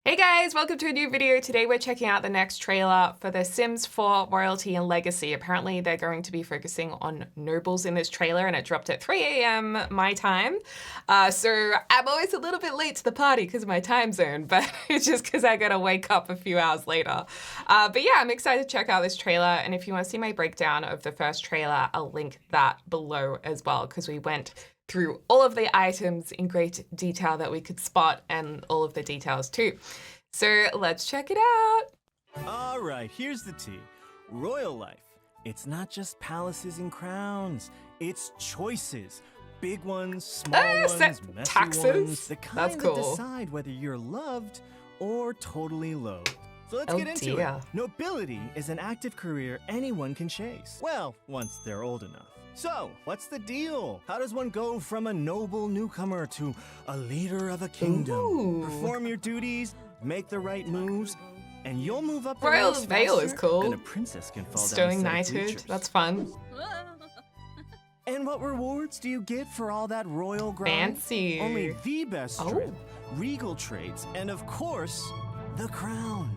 Hey guys, welcome to a new video. Today we're checking out the next trailer for The Sims 4 Royalty and Legacy. Apparently they're going to be focusing on nobles in this trailer and it dropped at 3 a.m. my time. So I'm always a little bit late to the party because of my time zone, but it's just because I gotta wake up a few hours later. But yeah, I'm excited to check out this trailer, and if you want to see my breakdown of the first trailer, I'll link that below as well, because we went through all of the items in great detail that we could spot and all of the details too. So let's check it out. All right, here's the tea. Royal life. It's not just palaces and crowns. It's choices. Big ones, small ones, messy taxes. ones. The kind That's cool. that decide whether you're loved or totally loathed. So let's get into dear. it. Nobility is an active career anyone can chase. Well, once they're old enough. So, what's the deal? How does one go from a noble newcomer to a leader of a kingdom? Ooh. Perform your duties, make the right moves, and you'll move up the Royal's ranks Veil is faster cool. than a princess can fall down a Sterling set of Knighthood, bleachers. that's fun. And what rewards do you get for all that royal grind? Fancy. Only the best Oh. strip, regal traits, and of course, the crown.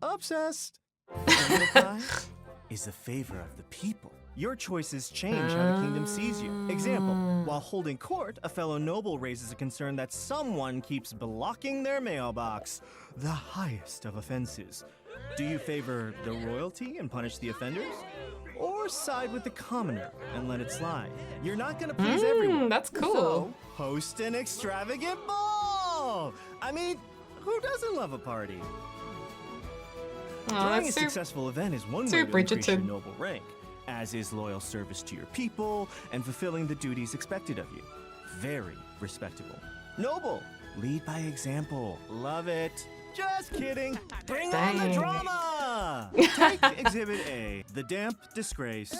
Obsessed. The middle prize is the favor of the people. Your choices change how the kingdom sees you. Example, while holding court, a fellow noble raises a concern that someone keeps blocking their mailbox. The highest of offenses. Do you favor the royalty and punish the offenders? Or side with the commoner and let it slide? You're not gonna please everyone. That's cool. So, host an extravagant ball! I mean, who doesn't love a party? Oh, Throwing a that's so successful event is one so way to increase your Bridgerton. noble rank, as is loyal service to your people and fulfilling the duties expected of you. Very respectable. Noble, lead by example. Love it. Just kidding. Bring on the Dang. drama! Take Exhibit A, the damp disgrace.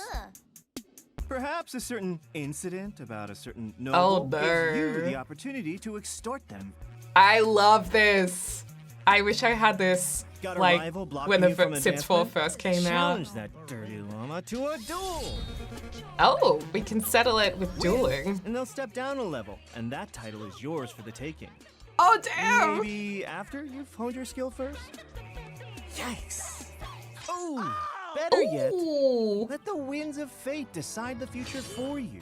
Perhaps a certain incident about a certain noble gives you no. the opportunity to extort them. I love this. I wish I had this Got a like rival blocking when the you from Sims 4 advancement? first came out. Challenge that dirty llama to a duel. Oh, we can settle it with dueling. And they'll step down a level, and that title is yours for the taking. Oh damn! Maybe after you've honed your skill first? Yikes. Oh, better yet, Ooh. let the winds of fate decide the future for you.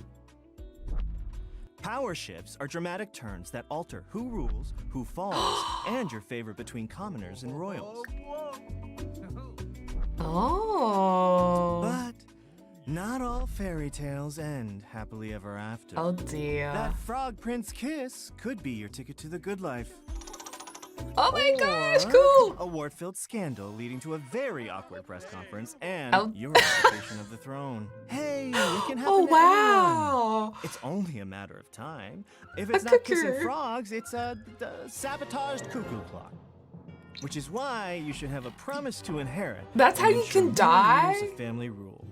Power shifts are dramatic turns that alter who rules, who falls, and your favor between commoners and royals. Oh. But not all fairy tales end happily ever after. Oh dear. That frog prince kiss could be your ticket to the good life. Oh my gosh, Or cool. a wart-filled scandal leading to a very awkward press conference and Oh. your occupation of the throne. Hey, it can happen Oh to anyone. wow. It's only a matter of time. If it's A not kissing cuckoo. frogs, it's a sabotaged cuckoo clock. Which is why you should have a promise to inherit. That's and how you ensure can more die? years of family rule.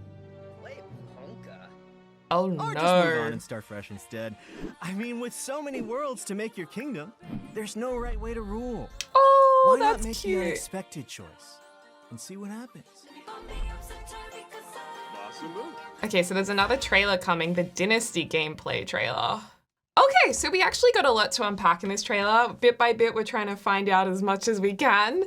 Oh Or just move on no. and start fresh instead. I mean, with so many worlds to make your kingdom, there's no right way to rule. Oh, Why not that's make the cute. unexpected choice and see what happens? Okay, so there's another trailer coming, the Dynasty gameplay trailer. Okay, so we actually got a lot to unpack in this trailer. Bit by bit, we're trying to find out as much as we can.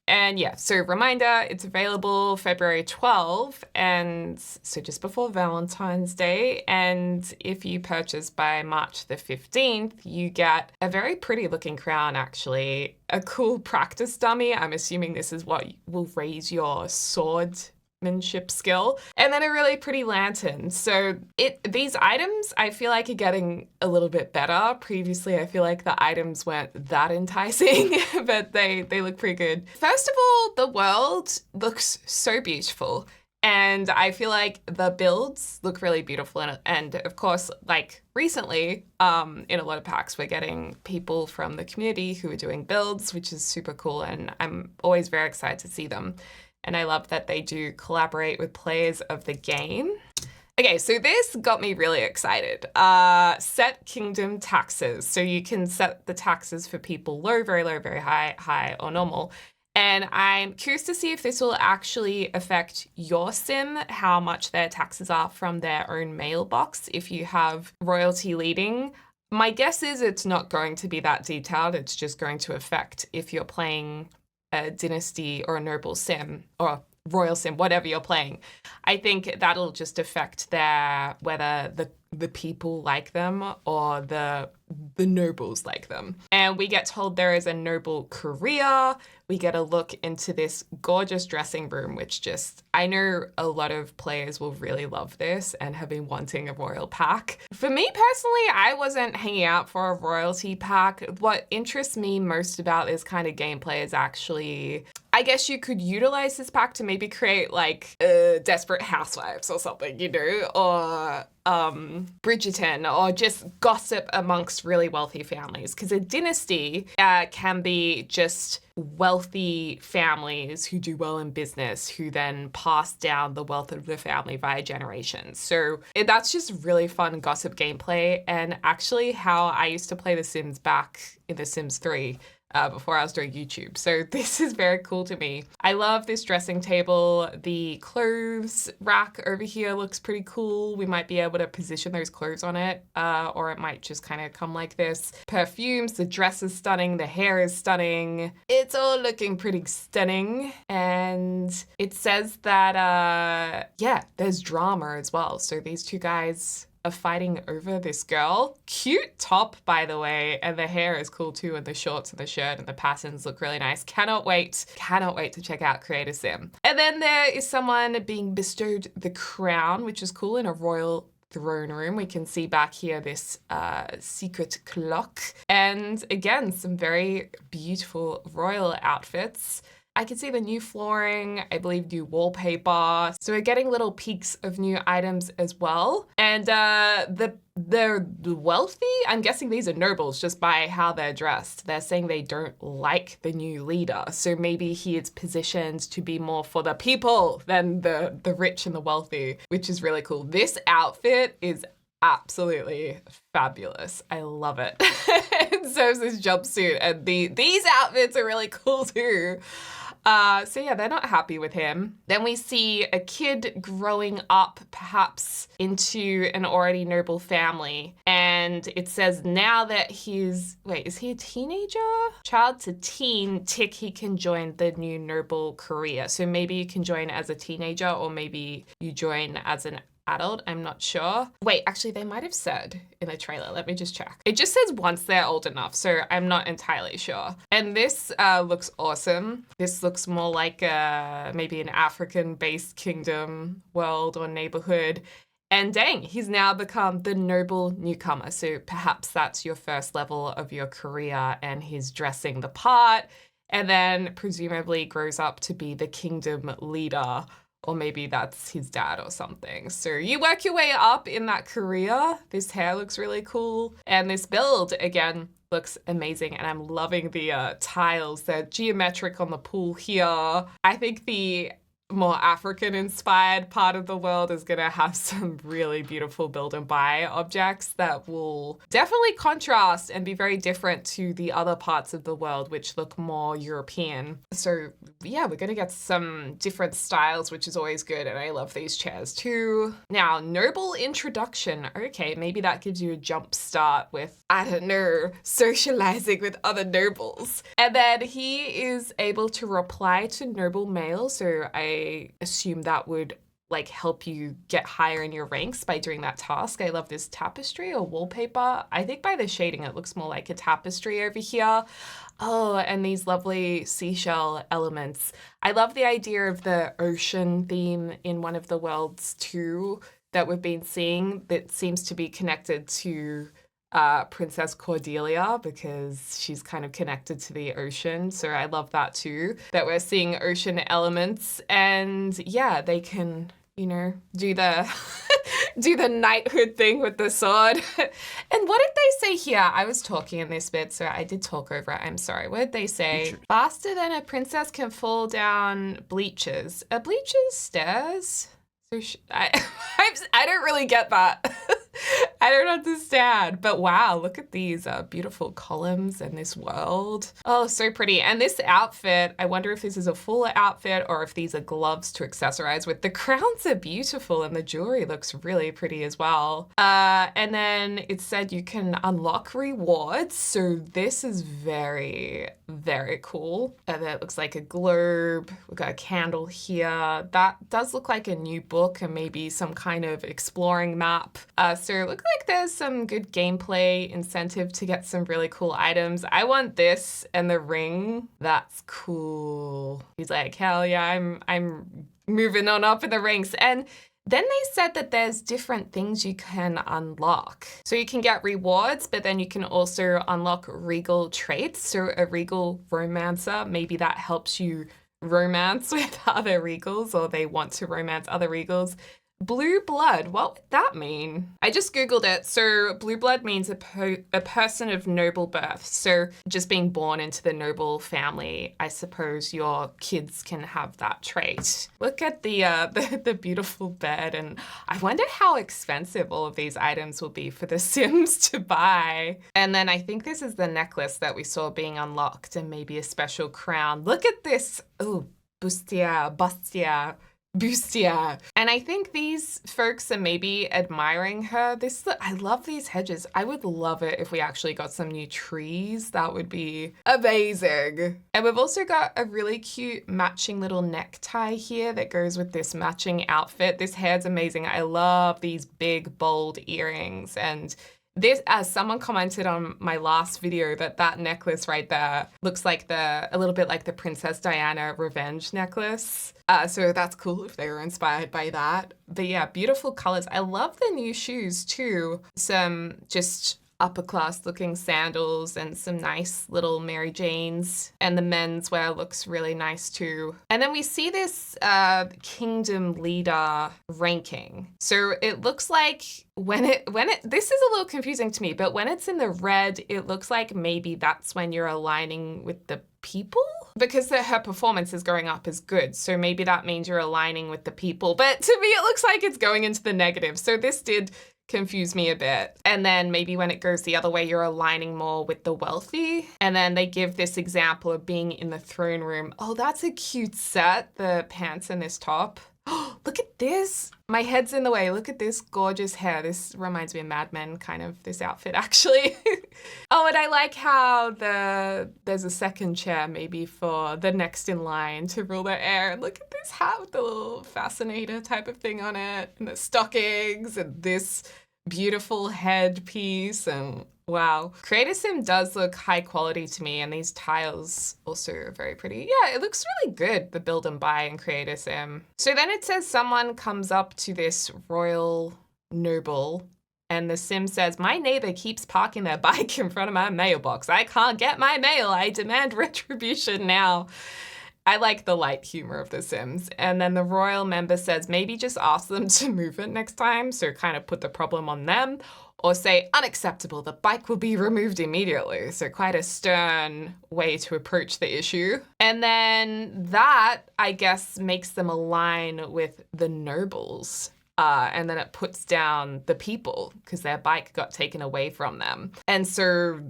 And yeah, so reminder, it's available February 12th, and so just before Valentine's Day. And if you purchase by March the 15th, you get a very pretty looking crown, actually. A cool practice dummy. I'm assuming this is what will raise your swordsmanship skill, and then a really pretty lantern. So these items I feel like are getting a little bit better. Previously I feel like the items weren't that enticing, but they look pretty good. First of all, the world looks so beautiful, and I feel like the builds look really beautiful, and of course, like recently in a lot of packs we're getting people from the community who are doing builds, which is super cool, and I'm always very excited to see them. And I love that they do collaborate with players of the game. Okay, so this got me really excited. Set kingdom taxes. So you can set the taxes for people low, very low, very high, high, or normal. And I'm curious to see if this will actually affect your sim, how much their taxes are from their own mailbox if you have royalty leading. My guess is it's not going to be that detailed. It's just going to affect if you're playing a dynasty or a noble sim or royal sim, whatever you're playing. I think that'll just affect whether the people like them or the nobles like them. And we get told there is a noble career. We get a look into this gorgeous dressing room, which I know a lot of players will really love this and have been wanting a royal pack. For me personally, I wasn't hanging out for a royalty pack. What interests me most about this kind of gameplay is actually, I guess you could utilize this pack to maybe create like Desperate Housewives or something, or Bridgerton, or just gossip amongst really wealthy families. Because a dynasty can be just wealthy families who do well in business, who then pass down the wealth of the family via generations. So that's just really fun gossip gameplay, and actually how I used to play The Sims back in The Sims 3. Before I was doing YouTube. So this is very cool to me. I love this dressing table. The clothes rack over here looks pretty cool. We might be able to position those clothes on it, or it might just kind of come like this. Perfumes, the dress is stunning, the hair is stunning. It's all looking pretty stunning. And it says that, there's drama as well. So these two guys are fighting over this girl. Cute top, by the way, and the hair is cool too, and the shorts and the shirt and the patterns look really nice. Cannot wait to check out Creator Sim. And then there is someone being bestowed the crown, which is cool, in a royal throne room. We can see back here this secret clock, and again, some very beautiful royal outfits. I can see the new flooring, I believe new wallpaper. So we're getting little peeks of new items as well. And they're wealthy. I'm guessing these are nobles just by how they're dressed. They're saying they don't like the new leader. So maybe he is positioned to be more for the people than the rich and the wealthy, which is really cool. This outfit is absolutely fabulous. I love it. And so is this jumpsuit. And these outfits are really cool too. They're not happy with him. Then we see a kid growing up, perhaps into an already noble family. And it says now that is he a teenager? Child to teen, tick, he can join the new noble career. So maybe you can join as a teenager, or maybe you join as an adult, I'm not sure. Wait, actually they might have said in the trailer, let me just check. It just says once they're old enough, so I'm not entirely sure. And this looks awesome. This looks more like maybe an African-based kingdom, world, or neighborhood. And dang, he's now become the noble newcomer. So perhaps that's your first level of your career, and he's dressing the part, and then presumably grows up to be the kingdom leader. Or maybe that's his dad or something. So you work your way up in that career. This hair looks really cool. And this build, again, looks amazing. And I'm loving the tiles. They're geometric on the pool here. I think the more African-inspired part of the world is going to have some really beautiful build and buy objects that will definitely contrast and be very different to the other parts of the world, which look more European. So yeah, we're going to get some different styles, which is always good. And I love these chairs too. Now, noble introduction. Okay, maybe that gives you a jump start with, I don't know, socializing with other nobles. And then he is able to reply to noble mail. So I assume that would help you get higher in your ranks by doing that task. I love this tapestry or wallpaper. I think by the shading, it looks more like a tapestry over here. Oh, and these lovely seashell elements. I love the idea of the ocean theme in one of the worlds too that we've been seeing that seems to be connected to Princess Cordelia, because she's kind of connected to the ocean. So I love that too, that we're seeing ocean elements. And yeah, they can, do the do the knighthood thing with the sword. And what did they say here? I was talking in this bit, so I did talk over it. I'm sorry. What did they say? Bleachers. Faster than a princess can fall down bleachers. Are bleachers stairs? So I don't really get that. I don't understand. But wow, look at these beautiful columns and this world. Oh, so pretty. And this outfit, I wonder if this is a full outfit or if these are gloves to accessorize with. The crowns are beautiful and the jewelry looks really pretty as well. And then it said you can unlock rewards. So this is very, very cool. And it looks like a globe. We've got a candle here. That does look like a new book and maybe some kind of exploring map. So it looks like there's some good gameplay incentive to get some really cool items. I want this and the ring. That's cool. He's like, hell yeah, I'm moving on up in the ranks. And then they said that there's different things you can unlock. So you can get rewards, but then you can also unlock regal traits. So a regal romancer, maybe that helps you romance with other regals, or they want to romance other regals. Blue blood, what would that mean? I just Googled it. So blue blood means a person of noble birth. So just being born into the noble family, I suppose your kids can have that trait. Look at the beautiful bed, and I wonder how expensive all of these items will be for the Sims to buy. And then I think this is the necklace that we saw being unlocked and maybe a special crown. Look at this. Oh, bustier. And I think these folks are maybe admiring her. I love these hedges. I would love it if we actually got some new trees. That would be amazing. And we've also got a really cute matching little necktie here that goes with this matching outfit. This hair's amazing. I love these big, bold earrings. And this, as someone commented on my last video, that necklace right there looks like a little bit like the Princess Diana revenge necklace. So that's cool if they were inspired by that. But yeah, beautiful colors. I love the new shoes too. Some just upper class looking sandals and some nice little Mary Janes. And the menswear looks really nice too. And then we see this kingdom leader ranking. So it looks like this is a little confusing to me, but when it's in the red, it looks like maybe that's when you're aligning with the people, because her performance is going up is good. So maybe that means you're aligning with the people. But to me, it looks like it's going into the negative. So this did confuse me a bit. And then maybe when it goes the other way, you're aligning more with the wealthy. And then they give this example of being in the throne room. Oh, that's a cute set, the pants and this top. Oh, look at this. My head's in the way. Look at this gorgeous hair. This reminds me of Mad Men, kind of, this outfit, actually. Oh, and I like how there's a second chair maybe for the next in line to rule their heir. And look at this hat with the little fascinator type of thing on it, and the stockings, and this beautiful headpiece, and wow. Creator Sim does look high quality to me, and these tiles also are very pretty. Yeah, it looks really good, the build and buy in Creator Sim. So then it says someone comes up to this royal noble, and the Sim says, my neighbor keeps parking their bike in front of my mailbox. I can't get my mail. I demand retribution now. I like the light humor of the Sims. And then the royal member says, maybe just ask them to move it next time. So kind of put the problem on them. Or say, unacceptable, the bike will be removed immediately. So quite a stern way to approach the issue. And then that, I guess, makes them align with the nobles. And then it puts down the people because their bike got taken away from them. And so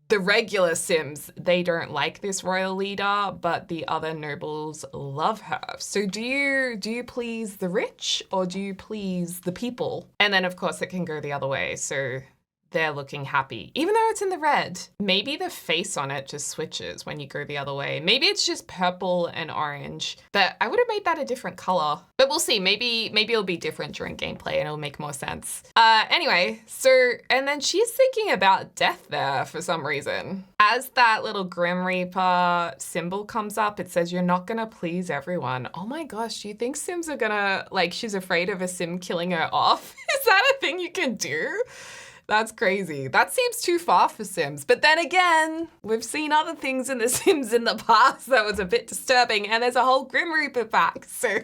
the regular Sims, they don't like this royal leader, but the other nobles love her. So do you please the rich or do you please the people? And then of course it can go the other way. So they're looking happy, even though it's in the red. Maybe the face on it just switches when you go the other way. Maybe it's just purple and orange, but I would have made that a different color. But we'll see, maybe it'll be different during gameplay and it'll make more sense. Anyway, so, and then she's thinking about death there for some reason. As that little Grim Reaper symbol comes up, it says, you're not gonna please everyone. Oh my gosh, do you think Sims are gonna, she's afraid of a Sim killing her off? Is that a thing you can do? That's crazy. That seems too far for Sims. But then again, we've seen other things in The Sims in the past that was a bit disturbing, and there's a whole Grim Reaper pack. So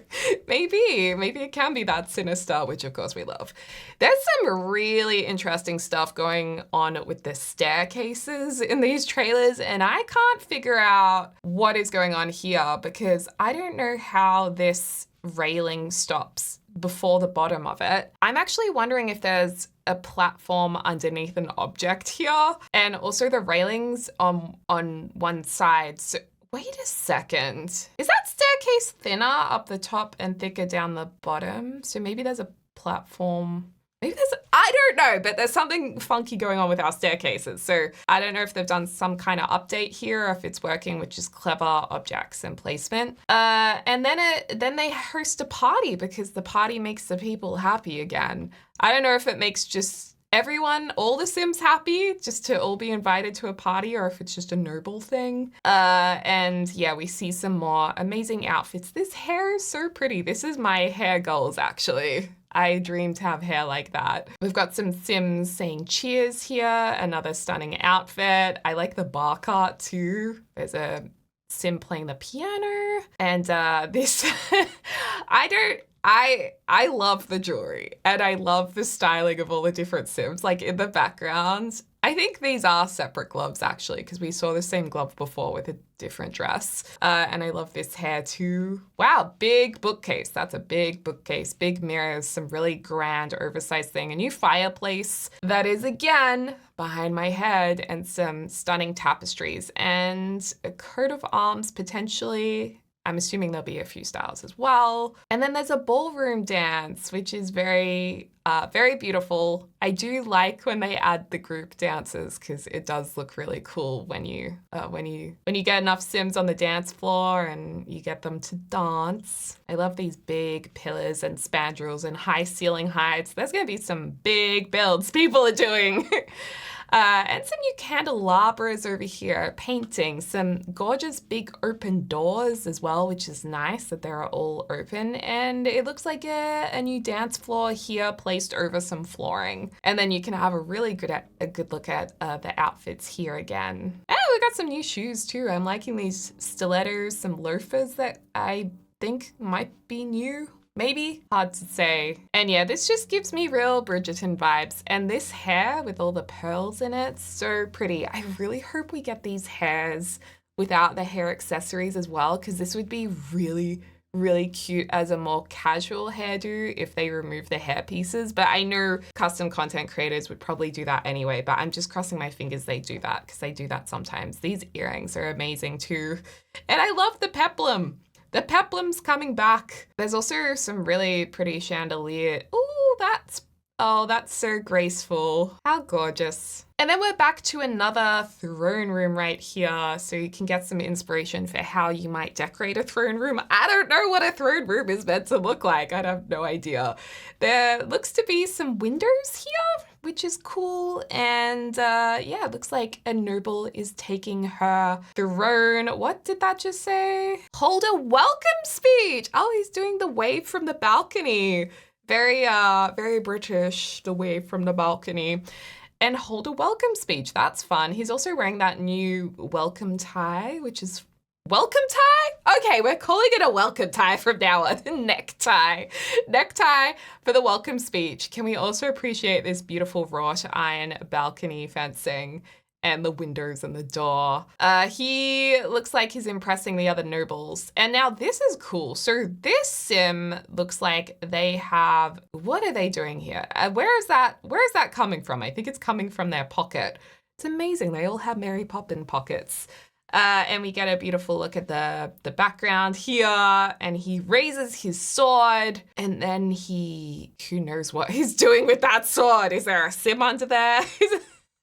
maybe it can be that sinister, which of course we love. There's some really interesting stuff going on with the staircases in these trailers, and I can't figure out what is going on here because I don't know how this railing stops before the bottom of it. I'm actually wondering if there's a platform underneath an object here, and also the railings on one side. So wait a second. Is that staircase thinner up the top and thicker down the bottom? So maybe there's a platform. Maybe I don't know, but there's something funky going on with our staircases. So I don't know if they've done some kind of update here or if it's working with just clever objects and placement. And then they host a party because the party makes the people happy again. I don't know if it makes just everyone, all the Sims happy, just to all be invited to a party, or if it's just a noble thing. And yeah, we see some more amazing outfits. This hair is so pretty. This is my hair goals, actually. I dream to have hair like that. We've got some Sims saying cheers here, another stunning outfit. I like the bar cart too. There's a Sim playing the piano. And this, I love the jewelry and I love the styling of all the different Sims, like in the background. I think these are separate gloves actually, because we saw the same glove before with a different dress. And I love this hair too. Wow, big bookcase. That's a big bookcase, big mirrors, some really grand oversized thing, a new fireplace that is again behind my head, and some stunning tapestries and a coat of arms potentially. I'm assuming there'll be a few styles as well. And then there's a ballroom dance, which is very, very beautiful. I do like when they add the group dances because it does look really cool when you get enough Sims on the dance floor and you get them to dance. I love these big pillars and spandrels and high ceiling heights. There's gonna be some big builds people are doing. And some new candelabras over here, painting, some gorgeous big open doors as well, which is nice that they're all open. And it looks like a new dance floor here placed over some flooring. And then you can have a really good look at the outfits here again. And we got some new shoes too. I'm liking these stilettos, some loafers that I think might be new. Maybe, hard to say. And yeah, this just gives me real Bridgerton vibes. And this hair with all the pearls in it, so pretty. I really hope we get these hairs without the hair accessories as well, because this would be really, really cute as a more casual hairdo if they remove the hair pieces. But I know custom content creators would probably do that anyway, but I'm just crossing my fingers they do that, because they do that sometimes. These earrings are amazing too. And I love the peplum. The peplum's coming back. There's also some really pretty chandelier. Ooh, that's so graceful. How gorgeous. And then we're back to another throne room right here, so you can get some inspiration for how you might decorate a throne room. I don't know what a throne room is meant to look like. I have no idea. There looks to be some windows here, which is cool. And yeah, it looks like a noble is taking her throne. What did that just say? Hold a welcome speech. Oh, he's doing the wave from the balcony. Very, very British, the wave from the balcony. And hold a welcome speech. That's fun. He's also wearing that new welcome tie, which is welcome tie? Okay, we're calling it a welcome tie from now on. Necktie. Necktie for the welcome speech. Can we also appreciate this beautiful wrought iron balcony fencing and the windows and the door? He looks like he's impressing the other nobles. And now this is cool. So this sim looks like they have, what are they doing here? Where is that coming from? I think it's coming from their pocket. It's amazing. They all have Mary Poppins pockets. And we get a beautiful look at the background here, and he raises his sword, and then who knows what he's doing with that sword? Is there a sim under there?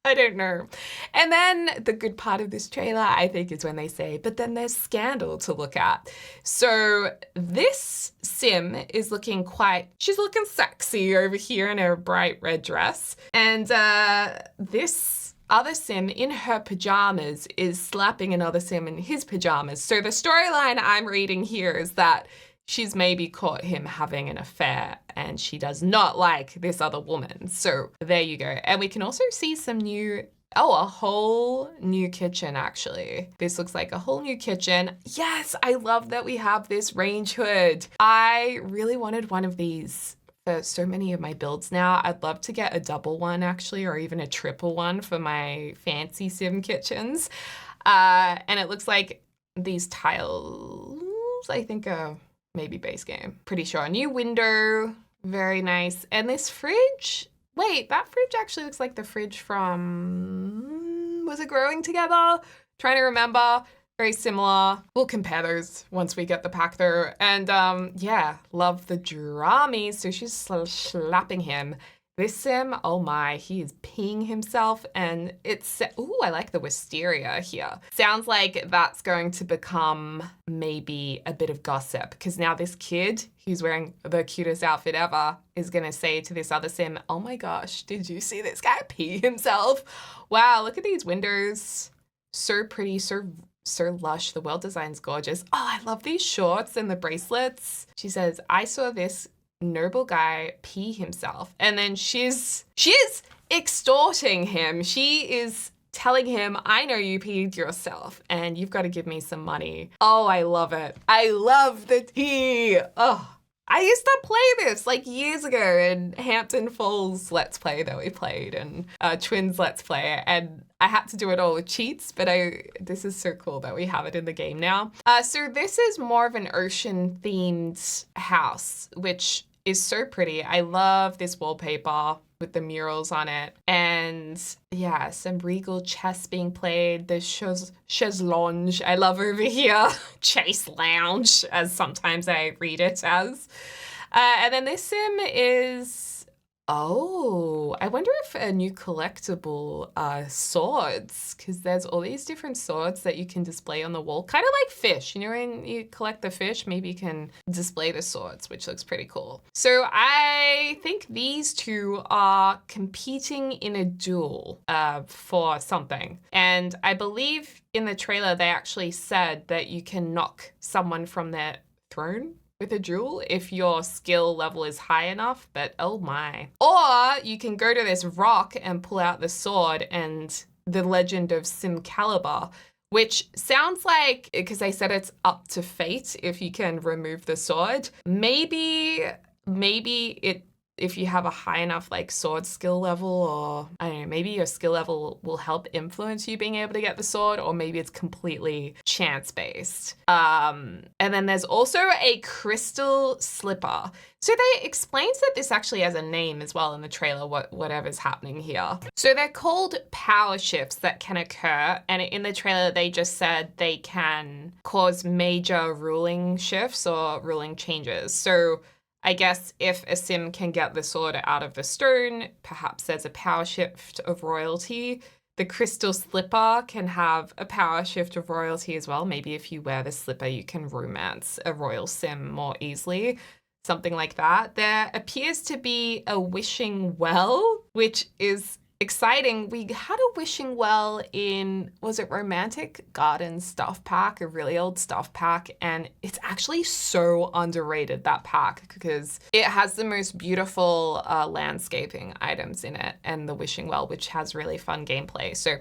I don't know. And then the good part of this trailer, I think, is when they say, but then there's scandal to look at. So this sim is looking she's looking sexy over here in her bright red dress. And this other sim in her pajamas is slapping another sim in his pajamas. So the storyline I'm reading here is that she's maybe caught him having an affair and she does not like this other woman. So there you go. And we can also see some a whole new kitchen actually. This looks like a whole new kitchen. Yes, I love that we have this range hood. I really wanted one of these for so many of my builds now. I'd love to get a double one actually, or even a triple one for my fancy sim kitchens. And it looks like these tiles, I think, maybe base game. Pretty sure. A new window Very nice. And this fridge, wait, that fridge actually looks like the fridge from, was it Growing Together? Trying to remember. Very similar. We'll compare those once we get the pack through. And yeah, love the drummies. So she's slapping him. This sim, oh my, he is peeing himself, and it's, ooh, I like the wisteria here. Sounds like that's going to become maybe a bit of gossip, because now this kid, who's wearing the cutest outfit ever, is gonna say to this other sim, oh my gosh, did you see this guy pee himself? Wow, look at these windows. So pretty, so lush. The world design's gorgeous. Oh, I love these shorts and the bracelets. She says, I saw this noble guy pee himself. And then she's extorting him. She is telling him, I know you peed yourself and you've got to give me some money. Oh, I love it. I love the tea. Oh, I used to play this like years ago in Hampton Falls Let's Play that we played, and Twins Let's Play, and I had to do it all with cheats, but this is so cool that we have it in the game now. So this is more of an ocean themed house, which is so pretty. I love this wallpaper with the murals on it. And yeah, some regal chess being played. The chaise lounge, I love over here. Chase lounge, as sometimes I read it as. And then this sim is, oh, I wonder if a new collectible swords, because there's all these different swords that you can display on the wall, kind of like fish. You know, when you collect the fish, maybe you can display the swords, which looks pretty cool. So I think these two are competing in a duel for something. And I believe in the trailer, they actually said that you can knock someone from their throne with a duel if your skill level is high enough, but oh my. Or you can go to this rock and pull out the sword and the legend of Simcalibur, which sounds like, because they said it's up to fate if you can remove the sword. Maybe if you have a high enough like sword skill level, or I don't know, maybe your skill level will help influence you being able to get the sword, or maybe it's completely chance based. And then there's also a crystal slipper. So they explained that this actually has a name as well in the trailer, whatever's happening here. So they're called power shifts that can occur. And in the trailer, they just said they can cause major ruling shifts or ruling changes. So I guess if a sim can get the sword out of the stone, perhaps there's a power shift of royalty. The crystal slipper can have a power shift of royalty as well. Maybe if you wear the slipper, you can romance a royal sim more easily. Something like that. There appears to be a wishing well, which is exciting. We had a wishing well in, was it Romantic Garden stuff pack, a really old stuff pack, and it's actually so underrated, that pack, because it has the most beautiful landscaping items in it, and the wishing well, which has really fun gameplay. So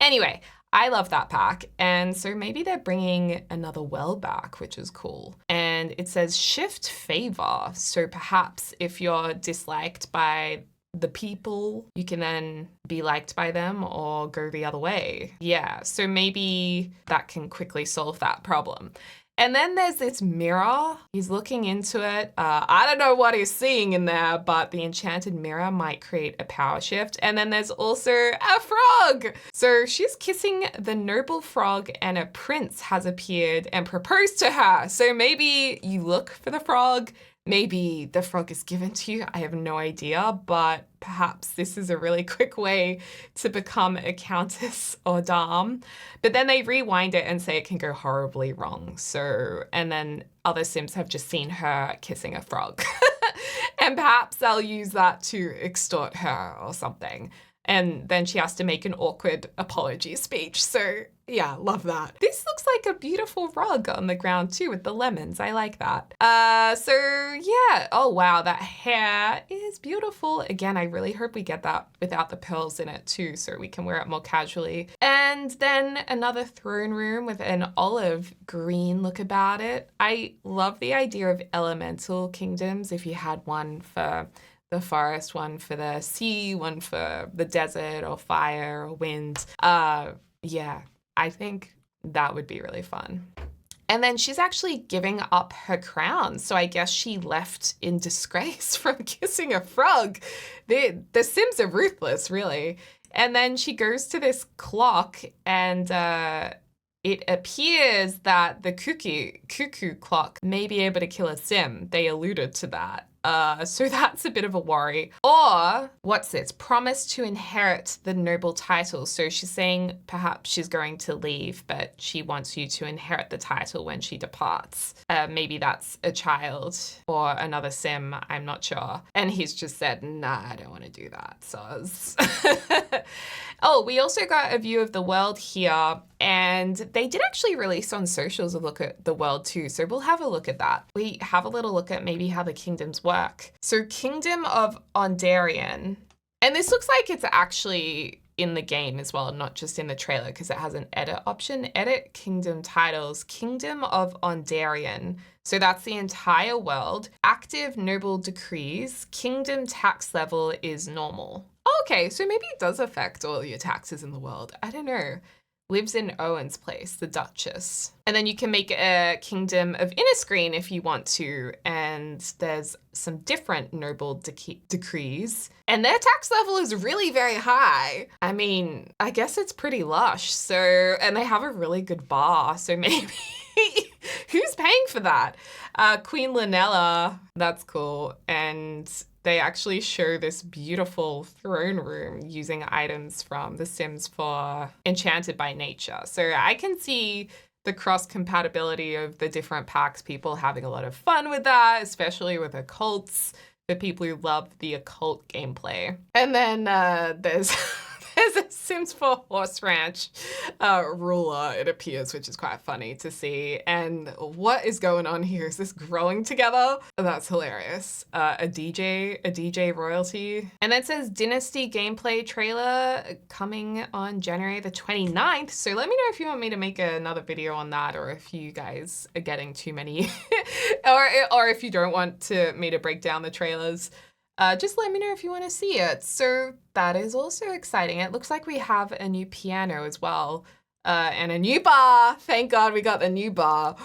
anyway, I love that pack, and so maybe they're bringing another well back, which is cool. And it says shift favor, so perhaps if you're disliked by the people, you can then be liked by them or go the other way. Yeah, so maybe that can quickly solve that problem. And then there's this mirror. He's looking into it. I don't know what he's seeing in there, but the enchanted mirror might create a power shift. And then there's also a frog. So she's kissing the noble frog, and a prince has appeared and proposed to her. So maybe you look for the frog. Maybe the frog is given to you. I have no idea, but perhaps this is a really quick way to become a countess or dame. But then they rewind it and say it can go horribly wrong. So, and then other sims have just seen her kissing a frog. And perhaps they'll use that to extort her or something. And then she has to make an awkward apology speech. So yeah, love that. This looks like a beautiful rug on the ground too with the lemons. I like that. So yeah, oh wow, that hair is beautiful. Again, I really hope we get that without the pearls in it too, so we can wear it more casually. And then another throne room with an olive green look about it. I love the idea of elemental kingdoms. If you had one for the forest, one for the sea, one for the desert or fire or wind. Yeah, I think that would be really fun. And then she's actually giving up her crown. So I guess she left in disgrace from kissing a frog. The Sims are ruthless, really. And then she goes to this clock and it appears that the cuckoo clock may be able to kill a Sim. They alluded to that. So that's a bit of a worry. Or, what's this? Promise to inherit the noble title. So she's saying perhaps she's going to leave, but she wants you to inherit the title when she departs. Maybe that's a child or another Sim, I'm not sure. And he's just said, nah, I don't want to do that, soz. Oh, we also got a view of the world here, and they did actually release on socials a look at the world too, so we'll have a look at that. We have a little look at maybe how the kingdoms work. So Kingdom of Ondarian, and this looks like it's actually in the game as well, not just in the trailer, because it has an edit option. Edit kingdom titles, Kingdom of Ondarian. So that's the entire world. Active noble decrees, kingdom tax level is normal. Okay, so maybe it does affect all your taxes in the world. I don't know. Lives in Owen's place, the Duchess. And then you can make a Kingdom of Inniscreen if you want to. And there's some different noble decrees. And their tax level is really very high. I mean, I guess it's pretty lush. So, and they have a really good bar. So maybe who's paying for that? Queen Lanella, that's cool. And they actually show this beautiful throne room using items from The Sims 4 Enchanted by Nature. So I can see the cross-compatibility of the different packs, people having a lot of fun with that, especially with occults, for people who love the occult gameplay. And then there's a Sims 4 Horse Ranch ruler, it appears, which is quite funny to see. And what is going on here? Is this growing together? That's hilarious. A DJ royalty. And then it says Dynasty gameplay trailer coming on January the 29th. So let me know if you want me to make another video on that, or if you guys are getting too many, or if you don't want me to break down the trailers. Just let me know if you want to see it. So that is also exciting. It looks like we have a new piano as well, and a new bar. Thank God we got the new bar,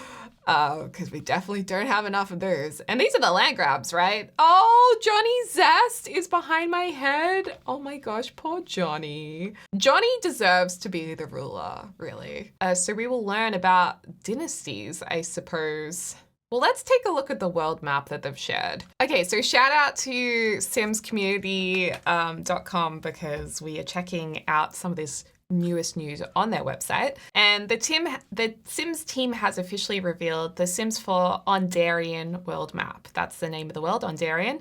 because we definitely don't have enough of those. And these are the land grabs, right? Oh, Johnny Zest is behind my head. Oh my gosh, poor Johnny. Johnny deserves to be the ruler, really. So we will learn about dynasties, I suppose. Well, let's take a look at the world map that they've shared. Okay, so shout out to simscommunity.com because we are checking out some of this newest news on their website. And the Sims team has officially revealed the Sims 4 Ondarian world map. That's the name of the world, Ondarian.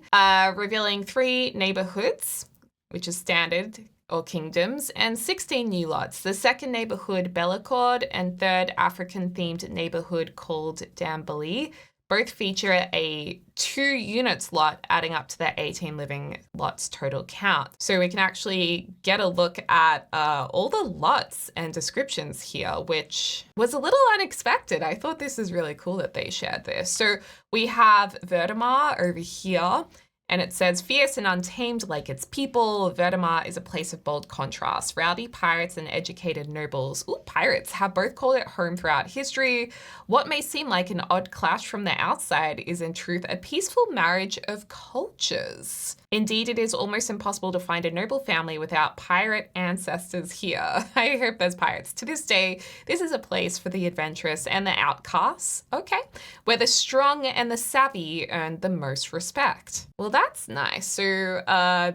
Revealing 3 neighborhoods, which is standard, or kingdoms, and 16 new lots. The second neighborhood, Bellacorde, and third African-themed neighborhood called Dambele. Both feature a 2 units lot, adding up to the 18 living lots total count. So we can actually get a look at all the lots and descriptions here, which was a little unexpected. I thought this is really cool that they shared this. So we have Verdemar over here, and it says, fierce and untamed like its people, Verdemar is a place of bold contrast. Rowdy pirates and educated nobles, pirates, have both called it home throughout history. What may seem like an odd clash from the outside is in truth a peaceful marriage of cultures. Indeed, it is almost impossible to find a noble family without pirate ancestors here. I hope there's pirates. To this day, this is a place for the adventurous and the outcasts, okay, where the strong and the savvy earn the most respect. Well, that's nice. So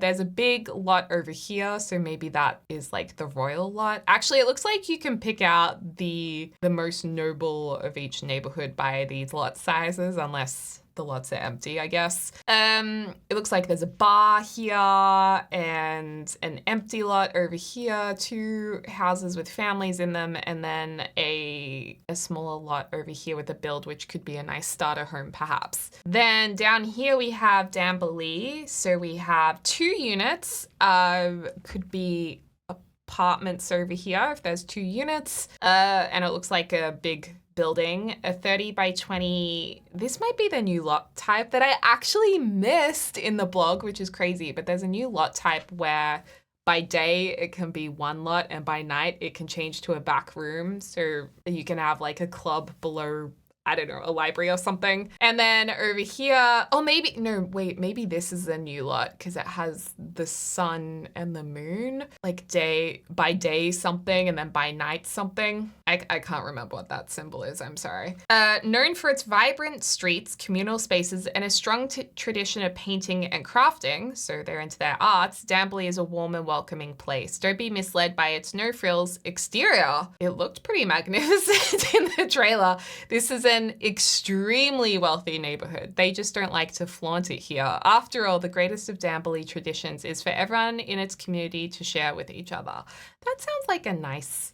there's a big lot over here, so maybe that is like the royal lot. Actually, it looks like you can pick out the most noble of each neighborhood by these lot sizes, unless the lots are empty, I guess. It looks like there's a bar here and an empty lot over here, 2 houses with families in them, and then a smaller lot over here with a build, which could be a nice starter home perhaps. Then down here we have Dambele. So we have 2 units, could be apartments over here if there's 2 units, and it looks like a big building, a 30 by 20. This might be the new lot type that I actually missed in the blog, which is crazy, but there's a new lot type where by day it can be one lot, and by night it can change to a back room. So you can have like a club below, I don't know, a library or something. And then over here, maybe this is a new lot because it has the sun and the moon, like by day something and then by night something. I can't remember what that symbol is, I'm sorry. Known for its vibrant streets, communal spaces, and a strong tradition of painting and crafting, so they're into their arts, Dambele is a warm and welcoming place. Don't be misled by its no-frills exterior. It looked pretty magnificent in the trailer. This is an extremely wealthy neighborhood. They just don't like to flaunt it here. After all, the greatest of Dambele traditions is for everyone in its community to share with each other. That sounds like a nice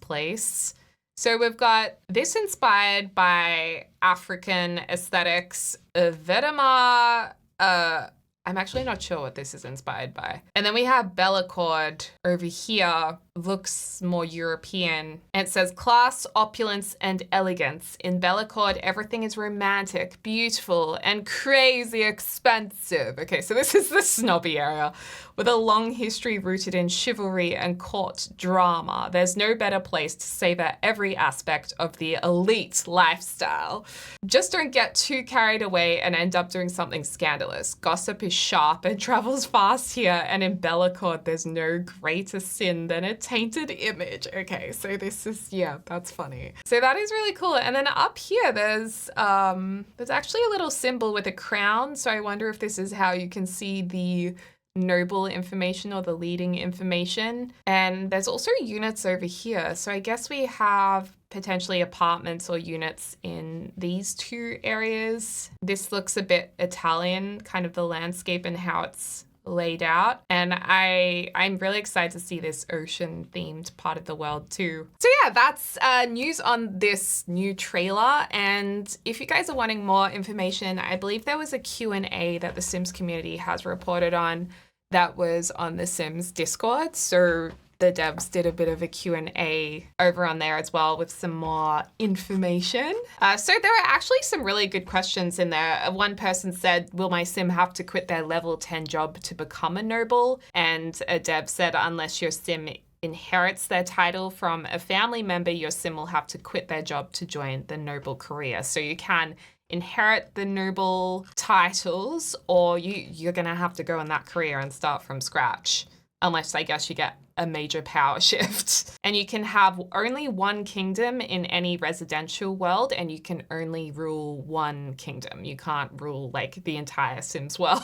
place. So we've got this inspired by African aesthetics. Verdemar, I'm actually not sure what this is inspired by. And then we have Bellacorde over here, looks more European. And it says class, opulence, and elegance. In Bellacorde, everything is romantic, beautiful, and crazy expensive. Okay, so this is the snobby area with a long history rooted in chivalry and court drama. There's no better place to savor every aspect of the elite lifestyle. Just don't get too carried away and end up doing something scandalous. Gossip is sharp and travels fast here, and in Bellacorde, there's no greater sin than a tainted image. Okay, so this is, yeah, that's funny. So that is really cool. And then up here, there's actually a little symbol with a crown. So I wonder if this is how you can see the noble information or the leading information. And there's also units over here. So I guess we have potentially apartments or units in these two areas. This looks a bit Italian, kind of the landscape and how it's laid out. And I'm really excited to see this ocean themed part of the world too. So yeah, that's news on this new trailer. And if you guys are wanting more information, I believe there was a Q&A that the Sims community has reported on that was on the Sims Discord. So the devs did a bit of a Q&A over on there as well with some more information. So there are actually some really good questions in there. One person said, will my sim have to quit their level 10 job to become a noble? And a dev said, unless your sim inherits their title from a family member, your sim will have to quit their job to join the noble career. So you can inherit the noble titles, or you're going to have to go in that career and start from scratch. Unless I guess you get a major power shift. And you can have only one kingdom in any residential world, and you can only rule one kingdom. You can't rule like the entire Sims world.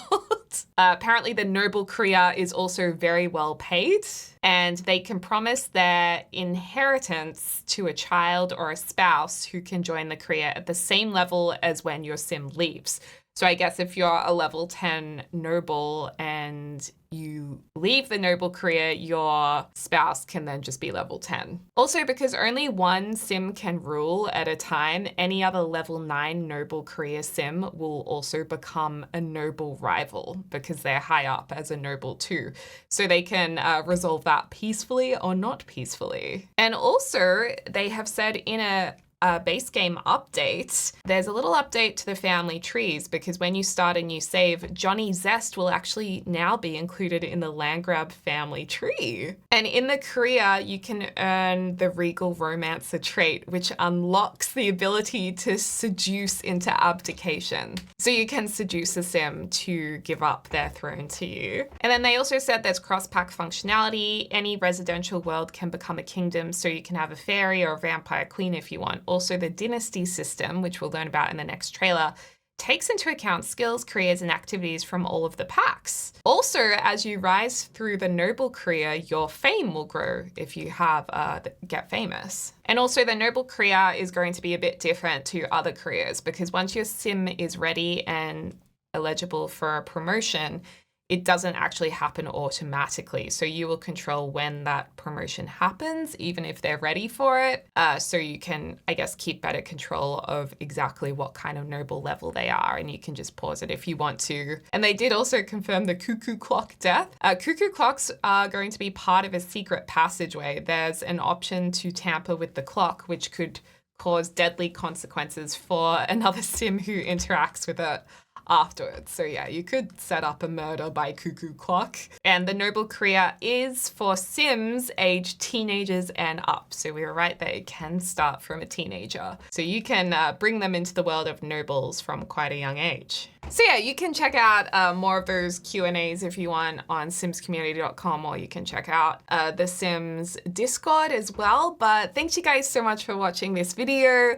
Apparently the noble career is also very well paid, and they can promise their inheritance to a child or a spouse who can join the career at the same level as when your sim leaves. So I guess if you're a level 10 noble and you leave the noble career, your spouse can then just be level 10. Also, because only one sim can rule at a time, any other level 9 noble career sim will also become a noble rival because they're high up as a noble too. So they can resolve that peacefully or not peacefully. And also, they have said in a base game update, there's a little update to the family trees because when you start a new save, Johnny Zest will actually now be included in the Landgrab family tree. And in the career, you can earn the Regal Romancer trait, which unlocks the ability to seduce into abdication. So you can seduce a sim to give up their throne to you. And then they also said there's cross-pack functionality. Any residential world can become a kingdom, so you can have a fairy or a vampire queen if you want. Also, the dynasty system, which we'll learn about in the next trailer, takes into account skills, careers, and activities from all of the packs. Also, as you rise through the noble career, your fame will grow if you have get famous. And also, the noble career is going to be a bit different to other careers because once your sim is ready and eligible for a promotion, it doesn't actually happen automatically. So you will control when that promotion happens, even if they're ready for it. So you can, I guess, keep better control of exactly what kind of noble level they are. And you can just pause it if you want to. And they did also confirm the cuckoo clock death. Cuckoo clocks are going to be part of a secret passageway. There's an option to tamper with the clock, which could cause deadly consequences for another sim who interacts with it. afterwards. So yeah, you could set up a murder by cuckoo clock. And the noble career is for Sims aged teenagers and up. So we were right there, it can start from a teenager. So you can bring them into the world of nobles from quite a young age. So yeah, you can check out more of those Q&As if you want on simscommunity.com, or you can check out the Sims Discord as well. But thanks you guys so much for watching this video.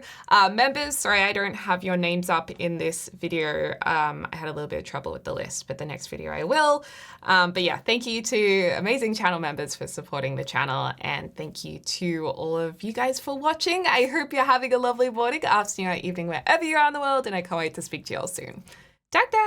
Members, sorry I don't have your names up in this video. I had a little bit of trouble with the list, but the next video I will. But yeah, thank you to amazing channel members for supporting the channel, and thank you to all of you guys for watching. I hope you're having a lovely morning, afternoon, or evening, wherever you are in the world, and I can't wait to speak to you all soon. Dag dag!